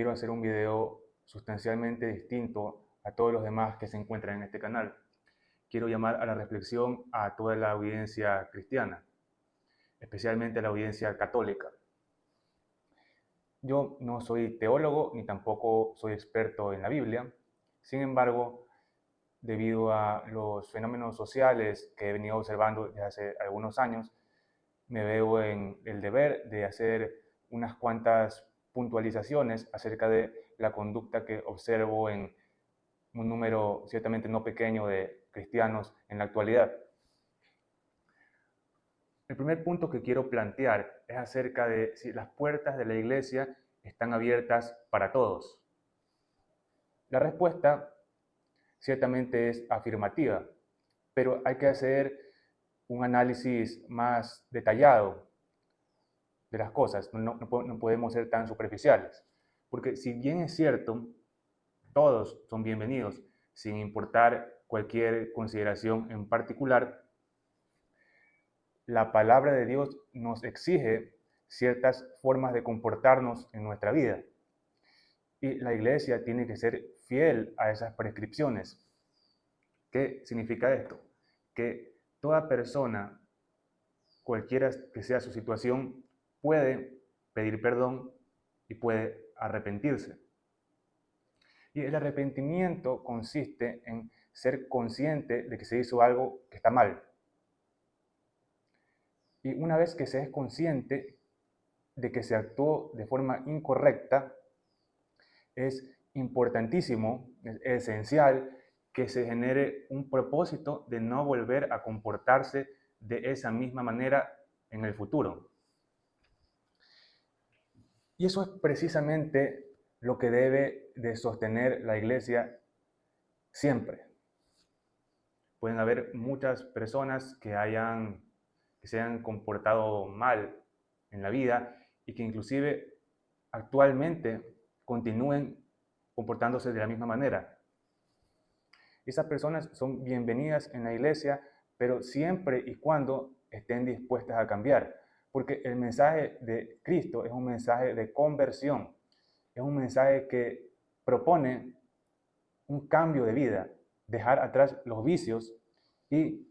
quiero hacer un video sustancialmente distinto a todos los demás que se encuentran en este canal. Quiero llamar a la reflexión a toda la audiencia cristiana, especialmente a la audiencia católica. Yo no soy teólogo ni tampoco soy experto en la Biblia. Sin embargo, debido a los fenómenos sociales que he venido observando desde hace algunos años, me veo en el deber de hacer unas cuantas puntualizaciones acerca de la conducta que observo en un número ciertamente no pequeño de cristianos en la actualidad. El primer punto que quiero plantear es acerca de si las puertas de la iglesia están abiertas para todos. La respuesta ciertamente es afirmativa, pero hay que hacer un análisis más detallado de las cosas. No podemos ser tan superficiales, porque si bien es cierto, todos son bienvenidos, sin importar cualquier consideración en particular, la palabra de Dios nos exige ciertas formas de comportarnos en nuestra vida. Y la iglesia tiene que ser fiel a esas prescripciones. ¿Qué significa esto? Que toda persona, cualquiera que sea su situación, puede pedir perdón y puede arrepentirse. Y el arrepentimiento consiste en ser consciente de que se hizo algo que está mal. Y una vez que se es consciente de que se actuó de forma incorrecta, es importantísimo, es esencial que se genere un propósito de no volver a comportarse de esa misma manera en el futuro. Y eso es precisamente lo que debe de sostener la iglesia siempre. Pueden haber muchas personas que se hayan comportado mal en la vida y que inclusive actualmente continúen comportándose de la misma manera. Esas personas son bienvenidas en la iglesia, pero siempre y cuando estén dispuestas a cambiar, porque el mensaje de Cristo es un mensaje de conversión, es un mensaje que propone un cambio de vida, dejar atrás los vicios y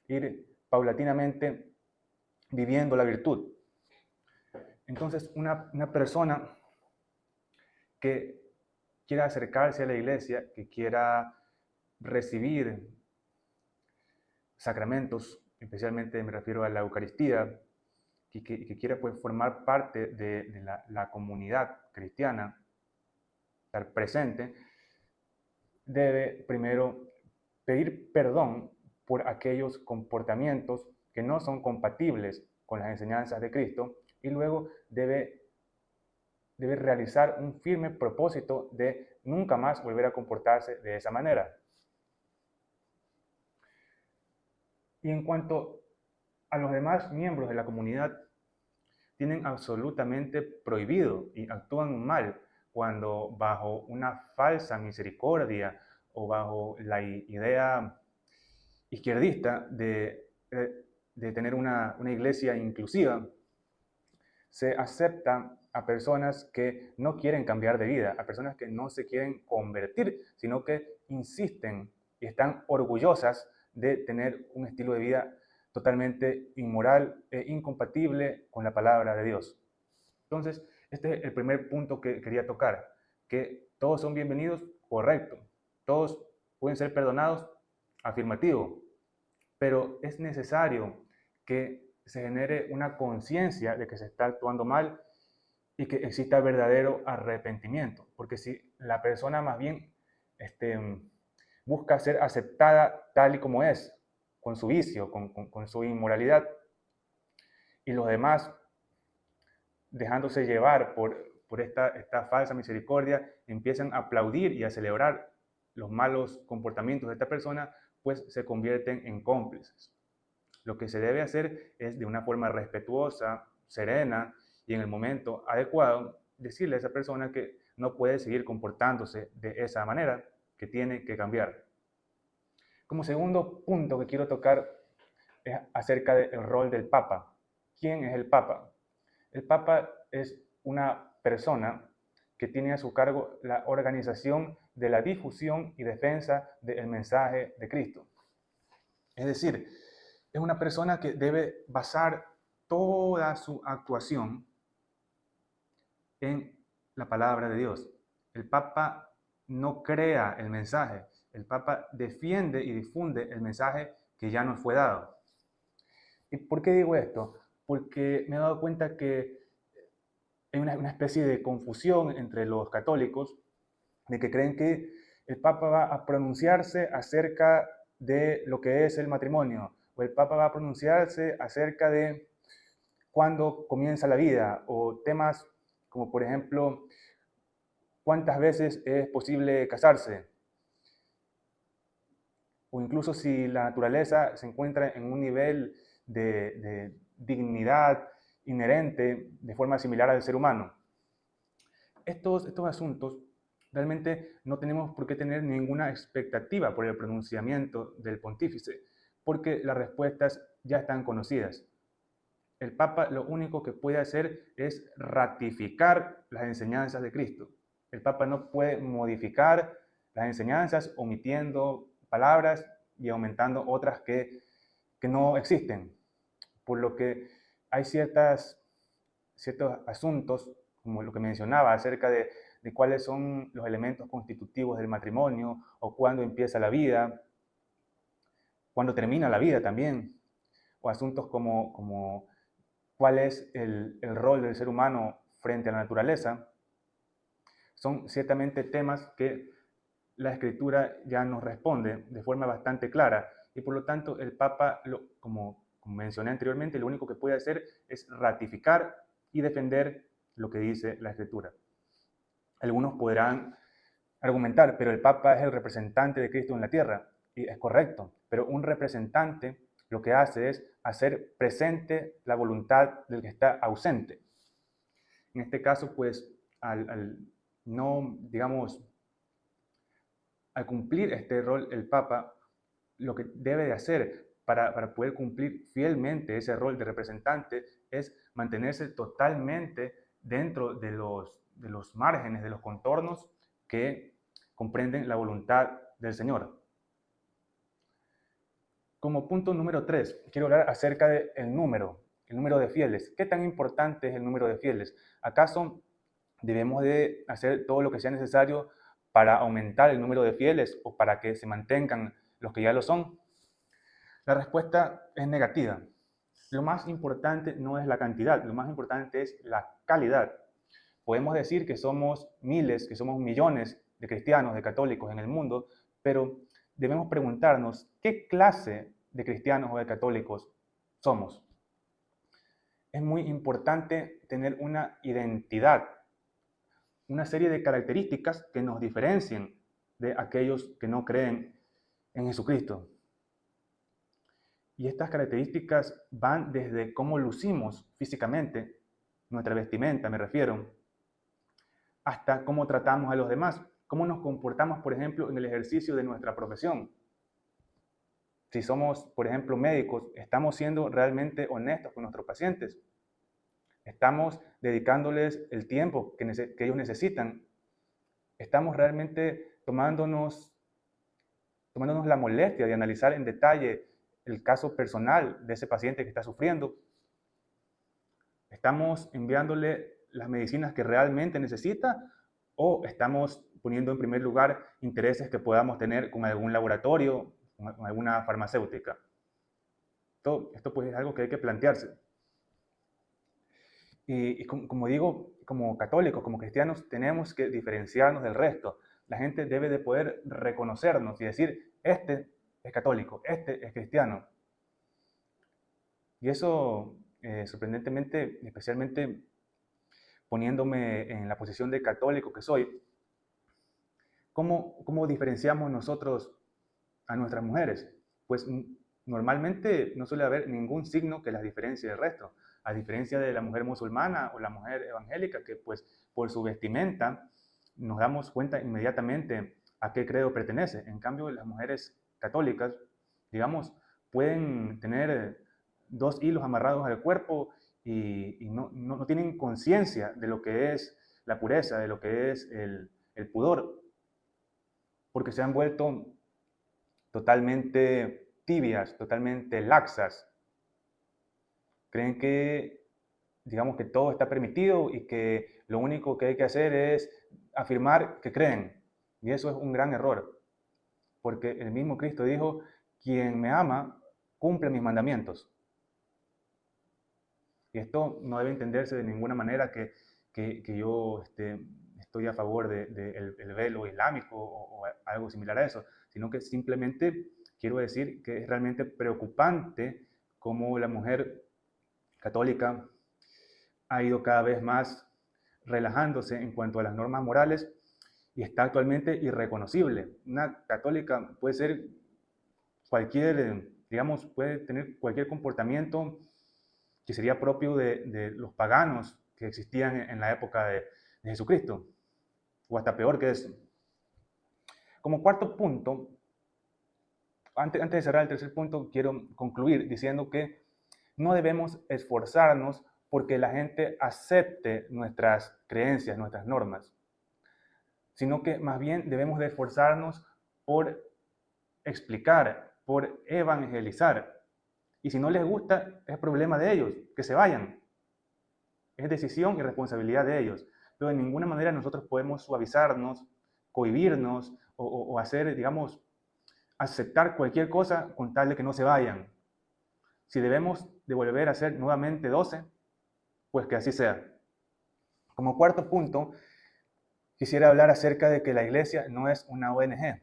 ir paulatinamente viviendo la virtud. Entonces, una persona que quiera acercarse a la iglesia, que quiera recibir sacramentos, especialmente me refiero a la Eucaristía, que quiera pues, formar parte de la comunidad cristiana, estar presente, debe primero pedir perdón por aquellos comportamientos que no son compatibles con las enseñanzas de Cristo y luego debe realizar un firme propósito de nunca más volver a comportarse de esa manera. Y en cuanto a los demás miembros de la comunidad, tienen absolutamente prohibido y actúan mal cuando bajo una falsa misericordia o bajo la idea izquierdista de tener una iglesia inclusiva, se acepta a personas que no quieren cambiar de vida, a personas que no se quieren convertir, sino que insisten y están orgullosas de tener un estilo de vida totalmente inmoral e incompatible con la palabra de Dios. Entonces, este es el primer punto que quería tocar, que todos son bienvenidos, correcto, todos pueden ser perdonados, afirmativo, pero es necesario que se genere una conciencia de que se está actuando mal y que exista verdadero arrepentimiento, porque si la persona más bien busca ser aceptada tal y como es, con su vicio, con su inmoralidad, y los demás, dejándose llevar por esta falsa misericordia, empiezan a aplaudir y a celebrar los malos comportamientos de esta persona, pues se convierten en cómplices. Lo que se debe hacer es de una forma respetuosa, serena y en el momento adecuado decirle a esa persona que no puede seguir comportándose de esa manera, que tiene que cambiar. Como segundo punto que quiero tocar es acerca del rol del Papa. ¿Quién es el Papa? El Papa es una persona que tiene a su cargo la organización de la difusión y defensa del mensaje de Cristo. Es decir, es una persona que debe basar toda su actuación en la palabra de Dios. El Papa no crea el mensaje, el Papa defiende y difunde el mensaje que ya nos fue dado. ¿Y por qué digo esto? Porque me he dado cuenta que hay una especie de confusión entre los católicos de que creen que el Papa va a pronunciarse acerca de lo que es el matrimonio, o el Papa va a pronunciarse acerca de cuándo comienza la vida, o temas como por ejemplo, cuántas veces es posible casarse, o incluso si la naturaleza se encuentra en un nivel de dignidad inherente de forma similar al ser humano. Estos asuntos realmente no tenemos por qué tener ninguna expectativa por el pronunciamiento del pontífice, porque las respuestas ya están conocidas. El Papa lo único que puede hacer es ratificar las enseñanzas de Cristo. El Papa no puede modificar las enseñanzas omitiendo palabras y aumentando otras que no existen. Por lo que hay ciertos asuntos, como lo que mencionaba, acerca de cuáles son los elementos constitutivos del matrimonio, o cuándo empieza la vida, cuándo termina la vida también, o asuntos como cuál es el rol del ser humano frente a la naturaleza. Son ciertamente temas que la Escritura ya nos responde de forma bastante clara, y por lo tanto el Papa, como mencioné anteriormente, lo único que puede hacer es ratificar y defender lo que dice la Escritura. Algunos podrán argumentar, pero el Papa es el representante de Cristo en la tierra, y es correcto, pero un representante lo que hace es hacer presente la voluntad del que está ausente. En este caso, pues, al cumplir este rol, el Papa lo que debe de hacer para poder cumplir fielmente ese rol de representante es mantenerse totalmente dentro de los márgenes, de los contornos que comprenden la voluntad del Señor. Como punto número 3, quiero hablar acerca del número de fieles. ¿Qué tan importante es el número de fieles? ¿Acaso debemos de hacer todo lo que sea necesario para aumentar el número de fieles o para que se mantengan los que ya lo son? La respuesta es negativa. Lo más importante no es la cantidad, lo más importante es la calidad. Podemos decir que somos miles, que somos millones de cristianos, de católicos en el mundo, pero debemos preguntarnos qué clase de cristianos o de católicos somos. Es muy importante tener una identidad, una serie de características que nos diferencien de aquellos que no creen en Jesucristo. Y estas características van desde cómo lucimos físicamente, nuestra vestimenta me refiero, hasta cómo tratamos a los demás, cómo nos comportamos, por ejemplo, en el ejercicio de nuestra profesión. Si somos, por ejemplo, médicos, ¿estamos siendo realmente honestos con nuestros pacientes? ¿Estamos dedicándoles el tiempo que ellos necesitan? ¿Estamos realmente tomándonos la molestia de analizar en detalle el caso personal de ese paciente que está sufriendo? ¿Estamos enviándole las medicinas que realmente necesita, o estamos poniendo en primer lugar intereses que podamos tener con algún laboratorio, con alguna farmacéutica? Esto pues es algo que hay que plantearse. Y como digo, como católicos, como cristianos, tenemos que diferenciarnos del resto. La gente debe de poder reconocernos y decir, este es católico, este es cristiano. Y eso, sorprendentemente, especialmente poniéndome en la posición de católico que soy, ¿cómo diferenciamos nosotros a nuestras mujeres? Pues normalmente no suele haber ningún signo que las diferencie del resto, a diferencia de la mujer musulmana o la mujer evangélica, que pues por su vestimenta nos damos cuenta inmediatamente a qué credo pertenece. En cambio, las mujeres católicas, digamos, pueden tener 2 hilos amarrados al cuerpo y no tienen conciencia de lo que es la pureza, de lo que es el pudor, porque se han vuelto totalmente tibias, totalmente laxas. Creen que, digamos, que todo está permitido y que lo único que hay que hacer es afirmar que creen. Y eso es un gran error, porque el mismo Cristo dijo, quien me ama, cumple mis mandamientos. Y esto no debe entenderse de ninguna manera que yo estoy a favor del velo islámico o algo similar a eso, sino que simplemente quiero decir que es realmente preocupante cómo la mujer católica ha ido cada vez más relajándose en cuanto a las normas morales y está actualmente irreconocible. Una católica puede ser cualquier, digamos, puede tener cualquier comportamiento que sería propio de los paganos que existían en la época de Jesucristo, o hasta peor que eso. Como cuarto punto, antes de cerrar el tercer punto, quiero concluir diciendo que no debemos esforzarnos porque la gente acepte nuestras creencias, nuestras normas, sino que más bien debemos de esforzarnos por explicar, por evangelizar. Y si no les gusta, es problema de ellos, que se vayan. Es decisión y responsabilidad de ellos. Pero de ninguna manera nosotros podemos suavizarnos, cohibirnos o hacer, digamos, aceptar cualquier cosa con tal de que no se vayan. Si debemos de volver a ser nuevamente 12, pues que así sea. Como cuarto punto, quisiera hablar acerca de que la iglesia no es una ONG.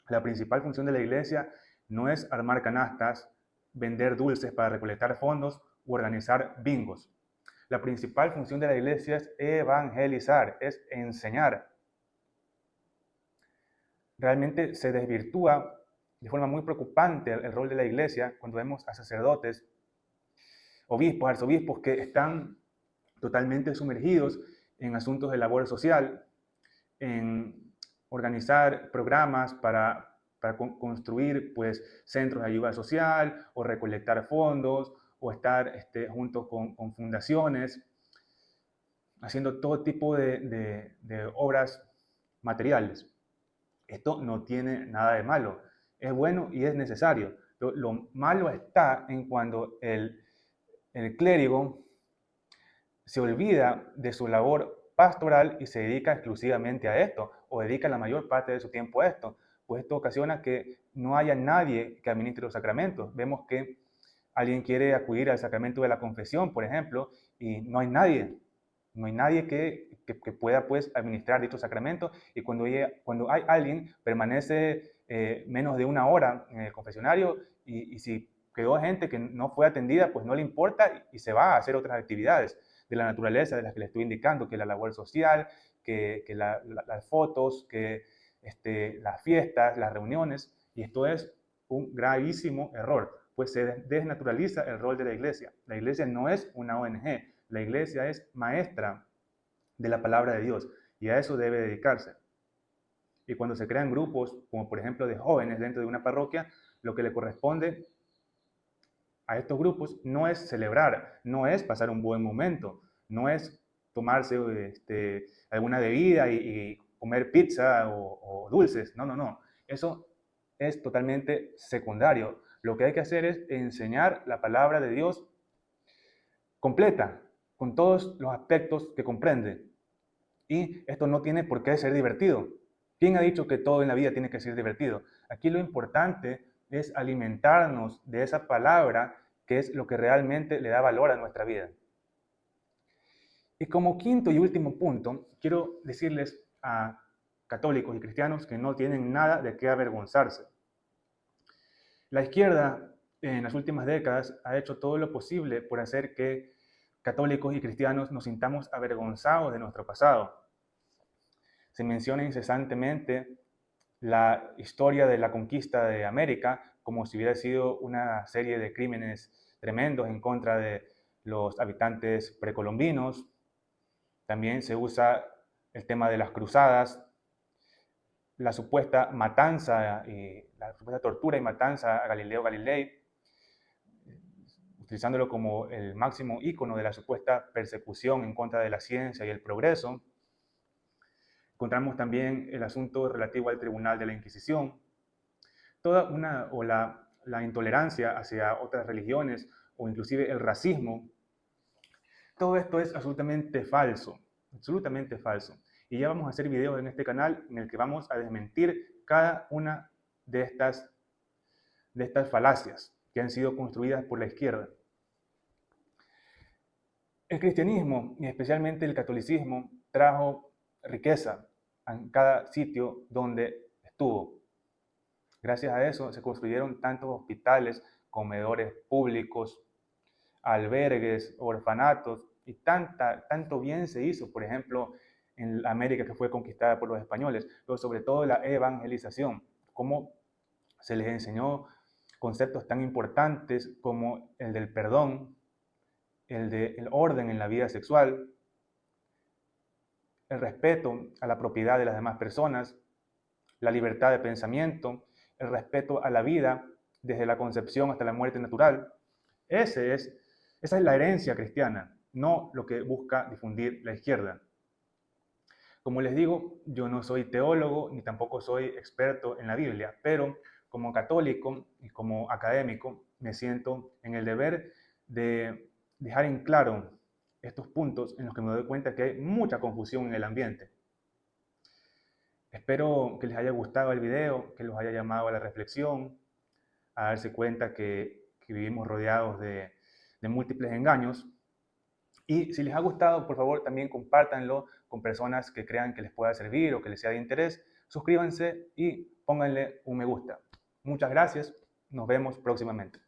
La principal función de la iglesia no es armar canastas, vender dulces para recolectar fondos u organizar bingos. La principal función de la iglesia es evangelizar, es enseñar. Realmente se desvirtúa de forma muy preocupante el rol de la iglesia cuando vemos a sacerdotes, obispos, arzobispos que están totalmente sumergidos en asuntos de labor social, en organizar programas para construir pues, centros de ayuda social o recolectar fondos o estar junto con fundaciones, haciendo todo tipo de obras materiales. Esto no tiene nada de malo, es bueno y es necesario. Lo malo está en cuando el clérigo se olvida de su labor pastoral y se dedica exclusivamente a esto, o dedica la mayor parte de su tiempo a esto, pues esto ocasiona que no haya nadie que administre los sacramentos. Vemos que alguien quiere acudir al sacramento de la confesión, por ejemplo, y no hay nadie que pueda pues administrar dicho sacramento, y cuando hay alguien, permanece menos de una hora en el confesionario, y si quedó gente que no fue atendida, pues no le importa y se va a hacer otras actividades de la naturaleza de las que le estoy indicando, que la labor social, que las fotos, que las fiestas, las reuniones, y esto es un gravísimo error, pues se desnaturaliza el rol de la iglesia. La iglesia no es una ONG, la iglesia es maestra de la palabra de Dios y a eso debe dedicarse. Y cuando se crean grupos, como por ejemplo de jóvenes dentro de una parroquia, lo que le corresponde a estos grupos no es celebrar, no es pasar un buen momento, no es tomarse alguna bebida y comer pizza o dulces, no. Eso es totalmente secundario. Lo que hay que hacer es enseñar la palabra de Dios completa, con todos los aspectos que comprende. Y esto no tiene por qué ser divertido. ¿Quién ha dicho que todo en la vida tiene que ser divertido? Aquí lo importante es alimentarnos de esa palabra que es lo que realmente le da valor a nuestra vida. Y como quinto y último punto, quiero decirles a católicos y cristianos que no tienen nada de qué avergonzarse. La izquierda en las últimas décadas ha hecho todo lo posible por hacer que católicos y cristianos nos sintamos avergonzados de nuestro pasado. Se menciona incesantemente la historia de la conquista de América como si hubiera sido una serie de crímenes tremendos en contra de los habitantes precolombinos. También se usa el tema de las cruzadas, la supuesta matanza y la supuesta tortura y matanza a Galileo Galilei. utilizándolo como el máximo ícono de la supuesta persecución en contra de la ciencia y el progreso. Encontramos también el asunto relativo al Tribunal de la Inquisición, la intolerancia hacia otras religiones o inclusive el racismo. Todo esto es absolutamente falso, absolutamente falso. Y ya vamos a hacer videos en este canal en el que vamos a desmentir cada una de estas falacias que han sido construidas por la izquierda. El cristianismo, y especialmente el catolicismo, trajo riqueza en cada sitio donde estuvo. Gracias a eso se construyeron tantos hospitales, comedores públicos, albergues, orfanatos, y tanto bien se hizo, por ejemplo, en América que fue conquistada por los españoles, pero sobre todo la evangelización, cómo se les enseñó conceptos tan importantes como el del perdón, el del orden en la vida sexual, el respeto a la propiedad de las demás personas, la libertad de pensamiento, el respeto a la vida desde la concepción hasta la muerte natural. Esa es la herencia cristiana, no lo que busca difundir la izquierda. Como les digo, yo no soy teólogo ni tampoco soy experto en la Biblia, pero como católico y como académico me siento en el deber de dejar en claro estos puntos en los que me doy cuenta que hay mucha confusión en el ambiente. Espero que les haya gustado el video, que los haya llamado a la reflexión, a darse cuenta que vivimos rodeados de múltiples engaños. Y si les ha gustado, por favor, también compártanlo con personas que crean que les pueda servir o que les sea de interés. Suscríbanse y pónganle un me gusta. Muchas gracias. Nos vemos próximamente.